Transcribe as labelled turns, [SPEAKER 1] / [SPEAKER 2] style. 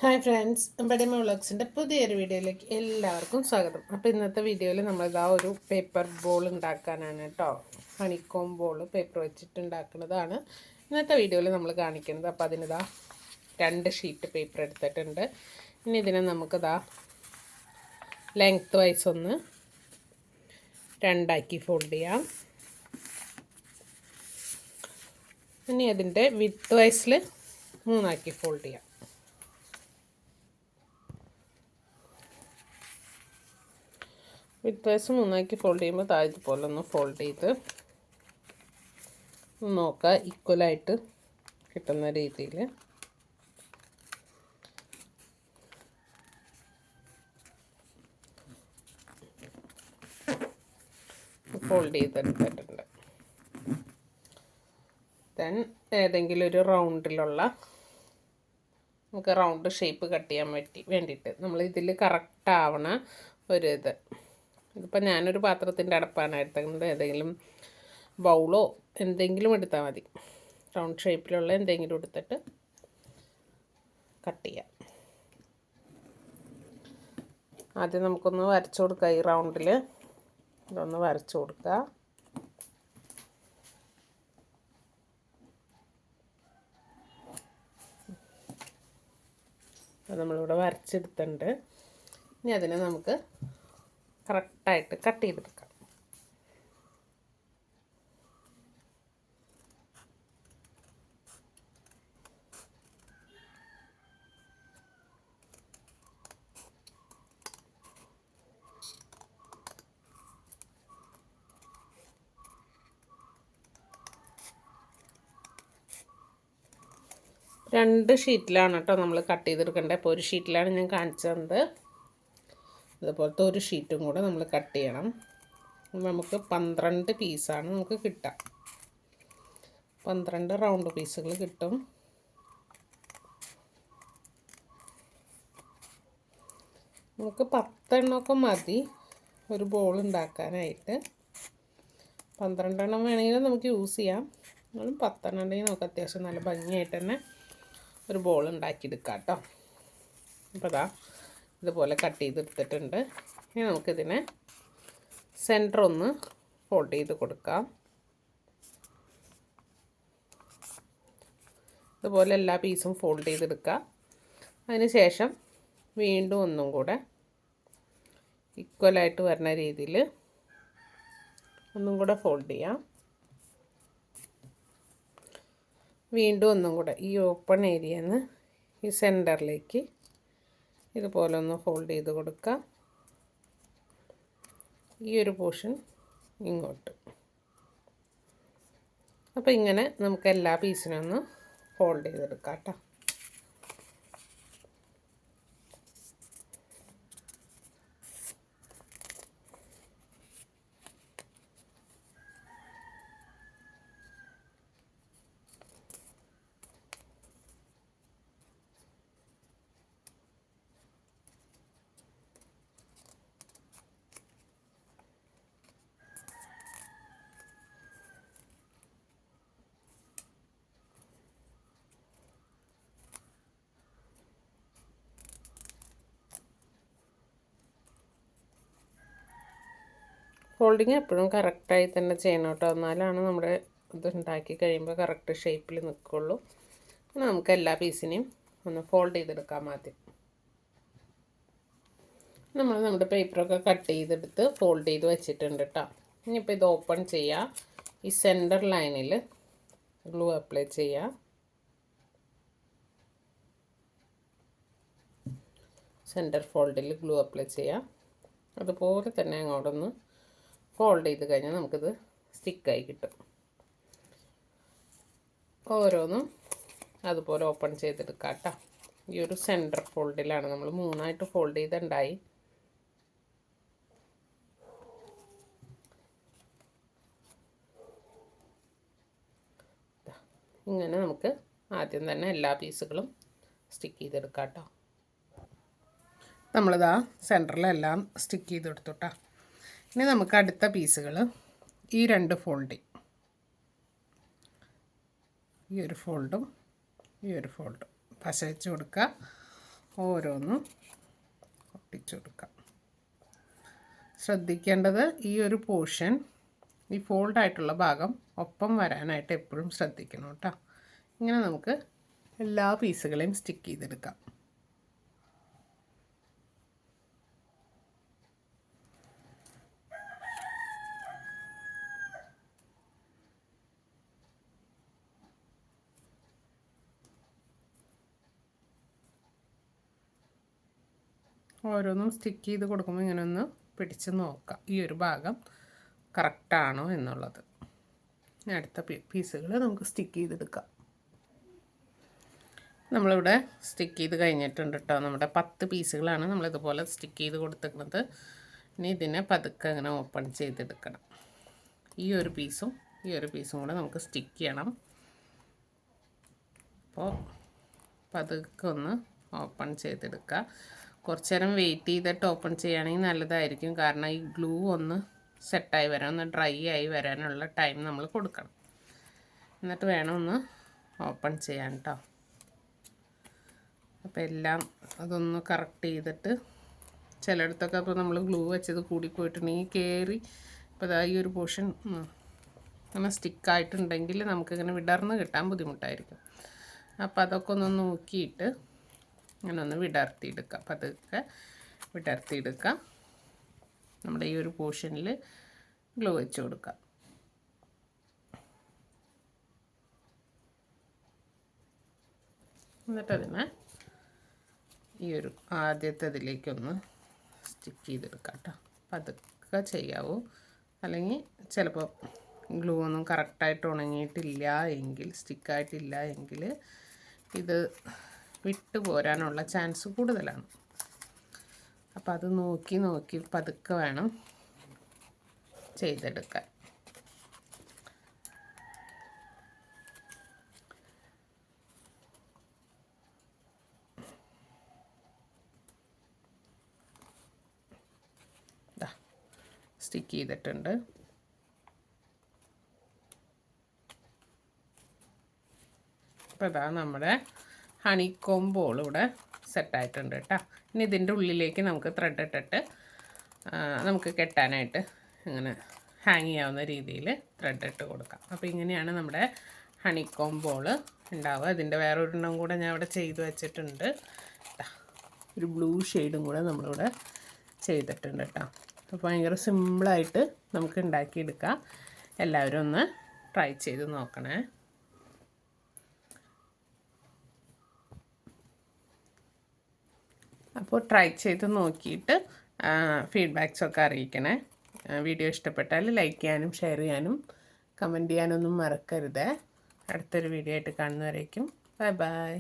[SPEAKER 1] Hi friends, ബഡേമ വ്ളോഗ്സിൻ്റെ പുതിയൊരു വീഡിയോയിലേക്ക് എല്ലാവർക്കും സ്വാഗതം. അപ്പോൾ ഇന്നത്തെ വീഡിയോയിൽ നമ്മളിതാ ഒരു പേപ്പർ ബോൾ ഉണ്ടാക്കാനാണ് കേട്ടോ. ഹണിക്കോം ബോൾ പേപ്പർ വെച്ചിട്ട് ഉണ്ടാക്കുന്നതാണ് ഇന്നത്തെ വീഡിയോയിൽ നമ്മൾ കാണിക്കുന്നത്. അപ്പോൾ അതിനിതാ 2 ഷീറ്റ് പേപ്പർ എടുത്തിട്ടുണ്ട്. ഇനി ഇതിനെ നമുക്കിതാ ലെങ്ത് വൈസ് ഒന്ന് 2 ഫോൾഡ് ചെയ്യാം. ഇനി അതിൻ്റെ വിഡ്ത്ത് വൈസിൽ 3 ഫോൾഡ് ചെയ്യാം. വിഡ്ത്ത് വൈസ് 3 ഫോൾഡ് ചെയ്യുമ്പോൾ താഴെ പോലെ ഒന്ന് ഫോൾഡ് ചെയ്ത് നോക്കുക, ഈക്വലായിട്ട് കിട്ടുന്ന രീതിയിൽ. ഫോൾഡ് ചെയ്തെടുത്തിട്ടുണ്ട്. ദെൻ ഏതെങ്കിലും ഒരു റൗണ്ടിലുള്ള നമുക്ക് റൗണ്ട് ഷേപ്പ് കട്ട് ചെയ്യാൻ വേണ്ടിയിട്ട് നമ്മൾ ഇതിൽ കറക്റ്റ് ആവണ ഒരു ഇതിപ്പോൾ ഞാനൊരു പാത്രത്തിൻ്റെ അടപ്പാണ് എടുക്കുന്നത്. ഏതെങ്കിലും ബൗളോ എന്തെങ്കിലും എടുത്താൽ മതി. റൗണ്ട് ഷേപ്പിലുള്ള എന്തെങ്കിലും എടുത്തിട്ട് കട്ട് ചെയ്യാം. ആദ്യം നമുക്കൊന്ന് വരച്ചു കൊടുക്കുക. ഈ റൗണ്ടിൽ ഇതൊന്ന് വരച്ചു കൊടുക്കുക. അത് നമ്മളിവിടെ വരച്ചെടുത്തിട്ടുണ്ട്. ഇനി അതിനെ നമുക്ക് കറക്റ്റായിട്ട് കട്ട് ചെയ്തെടുക്കാം. രണ്ട് ഷീറ്റിലാണ് കേട്ടോ നമ്മൾ കട്ട് ചെയ്തെടുക്കേണ്ടത്. അപ്പോൾ ഒരു ഷീറ്റിലാണ് ഞാൻ കാണിച്ചത്. അതുപോലത്തെ ഒരു ഷീറ്റും കൂടെ നമ്മൾ കട്ട് ചെയ്യണം. നമുക്ക് 12 പീസാണ് നമുക്ക് കിട്ടുക. 12 റൗണ്ട് പീസുകൾ കിട്ടും. നമുക്ക് 10 എണ്ണമൊക്കെ മതി ഒരു ബോൾ ഉണ്ടാക്കാനായിട്ട്. 12 എണ്ണം വേണമെങ്കിലും നമുക്ക് യൂസ് ചെയ്യാം. എന്നാലും 10 എണ്ണം ഉണ്ടെങ്കിൽ നമുക്ക് അത്യാവശ്യം നല്ല ഭംഗിയായിട്ട് തന്നെ ഒരു ബോൾ ഉണ്ടാക്കിയെടുക്കാം കേട്ടോ. അപ്പോൾ അതാ ഇതുപോലെ കട്ട് ചെയ്തെടുത്തിട്ടുണ്ട്. ഇനി നമുക്കിതിനെ സെൻറ്റർ ഒന്ന് ഫോൾഡ് ചെയ്ത് കൊടുക്കാം. ഇതുപോലെ എല്ലാ പീസും ഫോൾഡ് ചെയ്തെടുക്കുക. അതിന് ശേഷം വീണ്ടും ഒന്നും കൂടെ ഈക്വലായിട്ട് വരുന്ന രീതിയിൽ ഒന്നും കൂടെ ഫോൾഡ് ചെയ്യാം. വീണ്ടും ഒന്നും കൂടെ ഈ ഓപ്പൺ ഏരിയയിൽ നിന്ന് ഈ സെൻറ്ററിലേക്ക് ഇതുപോലെ ഒന്ന് ഫോൾഡ് ചെയ്ത് കൊടുക്കുക. ഈ ഒരു പോർഷൻ ഇങ്ങോട്ട്. അപ്പോൾ ഇങ്ങനെ നമുക്ക് എല്ലാ പീസിനും ഒന്ന് ഫോൾഡ് ചെയ്തെടുക്കാം കേട്ടോ. ഫോൾഡിങ് എപ്പോഴും കറക്റ്റായി തന്നെ ചെയ്യണം കേട്ടോ. എന്നാലാണ് നമ്മുടെ ഇത് ഉണ്ടാക്കി കഴിയുമ്പോൾ കറക്റ്റ് ഷേപ്പിൽ നിൽക്കുള്ളൂ. നമുക്ക് എല്ലാ പീസിനെയും ഒന്ന് ഫോൾഡ് ചെയ്തെടുക്കാം. ആദ്യം നമ്മുടെ പേപ്പറൊക്കെ കട്ട് ചെയ്തെടുത്ത് ഫോൾഡ് ചെയ്ത് വെച്ചിട്ടുണ്ട് കേട്ടോ. ഇനിയിപ്പോൾ ഇത് ഓപ്പൺ ചെയ്യുക. ഈ സെൻറ്റർ ലൈനിൽ ഗ്ലൂ അപ്ലൈ ചെയ്യുക. സെൻറ്റർ ഫോൾഡിൽ ഗ്ലൂ അപ്ലൈ ചെയ്യുക. അതുപോലെ തന്നെ അങ്ങോട്ടൊന്ന് ഫോൾഡ് ചെയ്ത് കഴിഞ്ഞാൽ നമുക്കിത് സ്റ്റിക്കായി കിട്ടും. ഓരോന്നും അതുപോലെ ഓപ്പൺ ചെയ്തെടുക്കാം കേട്ടോ. ഈ ഒരു സെൻറ്റർ ഫോൾഡിലാണ് നമ്മൾ 3 ഫോൾഡ് ചെയ്തിട്ടുണ്ടായി. ഇങ്ങനെ നമുക്ക് ആദ്യം തന്നെ എല്ലാ പീസുകളും സ്റ്റിക്ക് ചെയ്തെടുക്കാം കേട്ടോ. നമ്മളിതാ സെൻറ്ററിലെല്ലാം സ്റ്റിക്ക് ചെയ്തെടുത്തു കേട്ടോ. ഇനി നമുക്ക് അടുത്ത പീസുകൾ ഈ 2 ഫോൾഡ്, ഈ ഒരു ഫോൾഡും ഈ ഒരു ഫോൾഡും പശ വെച്ച് കൊടുക്കുക. ഓരോന്നും ഒട്ടിച്ചു കൊടുക്കാം. ശ്രദ്ധിക്കേണ്ടത് ഈ ഒരു പോർഷൻ, ഈ ഫോൾഡായിട്ടുള്ള ഭാഗം ഒപ്പം വരാനായിട്ട് എപ്പോഴും ശ്രദ്ധിക്കണം കേട്ടോ. ഇങ്ങനെ നമുക്ക് എല്ലാ പീസുകളെയും സ്റ്റിക്ക് ചെയ്തെടുക്കാം. ഓരോന്നും സ്റ്റിക്ക് ചെയ്ത് കൊടുക്കുമ്പോൾ ഇങ്ങനെ ഒന്ന് പിടിച്ച് നോക്കാം ഈ ഒരു ഭാഗം കറക്റ്റാണോ എന്നുള്ളത്. അടുത്ത പീസുകൾ നമുക്ക് സ്റ്റിക്ക് ചെയ്തെടുക്കാം. നമ്മളിവിടെ സ്റ്റിക്ക് ചെയ്ത് കഴിഞ്ഞിട്ടുണ്ട് കേട്ടോ. നമ്മുടെ 10 പീസുകളാണ് നമ്മളിതുപോലെ സ്റ്റിക്ക് ചെയ്ത് കൊടുത്തിരിക്കുന്നത്. ഇനി ഇതിനെ പതുക്കെ അങ്ങനെ ഓപ്പൺ ചെയ്തെടുക്കണം. ഈ ഒരു പീസും കൂടെ നമുക്ക് സ്റ്റിക്ക് ചെയ്യണം. അപ്പോൾ പതുക്കെ ഒന്ന് ഓപ്പൺ ചെയ്തെടുക്കുക. കുറച്ച് നേരം വെയിറ്റ് ചെയ്തിട്ട് ഓപ്പൺ ചെയ്യുകയാണെങ്കിൽ നല്ലതായിരിക്കും. കാരണം ഈ ഗ്ലൂ ഒന്ന് സെറ്റായി വരാൻ, ഒന്ന് ഡ്രൈ ആയി വരാനുള്ള ടൈം നമ്മൾ കൊടുക്കണം. എന്നിട്ട് വേണം ഒന്ന് ഓപ്പൺ ചെയ്യാൻ കേട്ടോ. അപ്പോൾ എല്ലാം അതൊന്ന് കറക്റ്റ് ചെയ്തിട്ട്, ചിലയിടത്തൊക്കെ അപ്പോൾ നമ്മൾ ഗ്ലൂ വെച്ചത് കൂടിപ്പോയിട്ടുണ്ടെങ്കിൽ കയറി, ഇപ്പോൾ ഈ ഒരു പോർഷൻ അങ്ങനെ സ്റ്റിക്കായിട്ടുണ്ടെങ്കിൽ നമുക്കിങ്ങനെ വിടർന്ന് കിട്ടാൻ ബുദ്ധിമുട്ടായിരിക്കും. അപ്പോൾ അതൊക്കെ ഒന്ന് നോക്കിയിട്ട് അങ്ങനെ ഒന്ന് വിടർത്തിയെടുക്കാം. പതുക്കെ വിടർത്തിയെടുക്കാം. നമ്മുടെ ഈ ഒരു പോർഷനിൽ ഗ്ലൂ വെച്ച് കൊടുക്കാം. എന്നിട്ടതിനെ ഈ ഒരു ആദ്യത്തെ ഇതിലേക്കൊന്ന് സ്റ്റിക്ക് ചെയ്തെടുക്കാം കേട്ടോ. പതുക്കെ ചെയ്യാവൂ, അല്ലെങ്കിൽ ചിലപ്പോൾ ഗ്ലൂ ഒന്നും കറക്റ്റായിട്ട് ഉണങ്ങിയിട്ടില്ല എങ്കിൽ, സ്റ്റിക്കായിട്ടില്ല എങ്കിൽ ഇത് വിട്ടു പോരാനുള്ള ചാൻസ് കൂടുതലാണ്. അപ്പോൾ അത് നോക്കി പതുക്കെ വേണം ചെയ്തെടുക്കാൻ. സ്റ്റിക്ക് ചെയ്തിട്ടുണ്ട്. അപ്പോൾ ഇതാ നമ്മുടെ ഹണിക്കോം ബോൾ ഇവിടെ സെറ്റായിട്ടുണ്ട് കേട്ടോ. ഇനി ഇതിൻ്റെ ഉള്ളിലേക്ക് നമുക്ക് ത്രെഡ് ഇട്ടിട്ട് നമുക്ക് കെട്ടാനായിട്ട് ഇങ്ങനെ ഹാങ് ചെയ്യാവുന്ന രീതിയിൽ ത്രെഡ് ഇട്ട് കൊടുക്കാം. അപ്പോൾ ഇങ്ങനെയാണ് നമ്മുടെ ഹണിക്കോം ബോൾ ഉണ്ടാവുക. ഇതിൻ്റെ വേറൊരെണ്ണം കൂടെ ഞാൻ ഇവിടെ ചെയ്ത് വെച്ചിട്ടുണ്ട്. ഒരു ബ്ലൂ ഷെയ്ഡും കൂടെ നമ്മളിവിടെ ചെയ്തിട്ടുണ്ട് കേട്ടോ. അപ്പോൾ ഭയങ്കര സിമ്പിളായിട്ട് നമുക്ക് ഉണ്ടാക്കിയെടുക്കാം. എല്ലാവരും ഒന്ന് ട്രൈ ചെയ്ത് നോക്കണേ. അപ്പോൾ ട്രൈ ചെയ്ത് നോക്കിയിട്ട് ഫീഡ്ബാക്സൊക്കെ അറിയിക്കണേ. വീഡിയോ ഇഷ്ടപ്പെട്ടാൽ ലൈക്ക് ചെയ്യാനും ഷെയർ ചെയ്യാനും കമൻറ്റ് ചെയ്യാനൊന്നും മറക്കരുത്. അടുത്തൊരു വീഡിയോ ആയിട്ട് കാണുന്നവരേക്കും ബൈ ബൈ.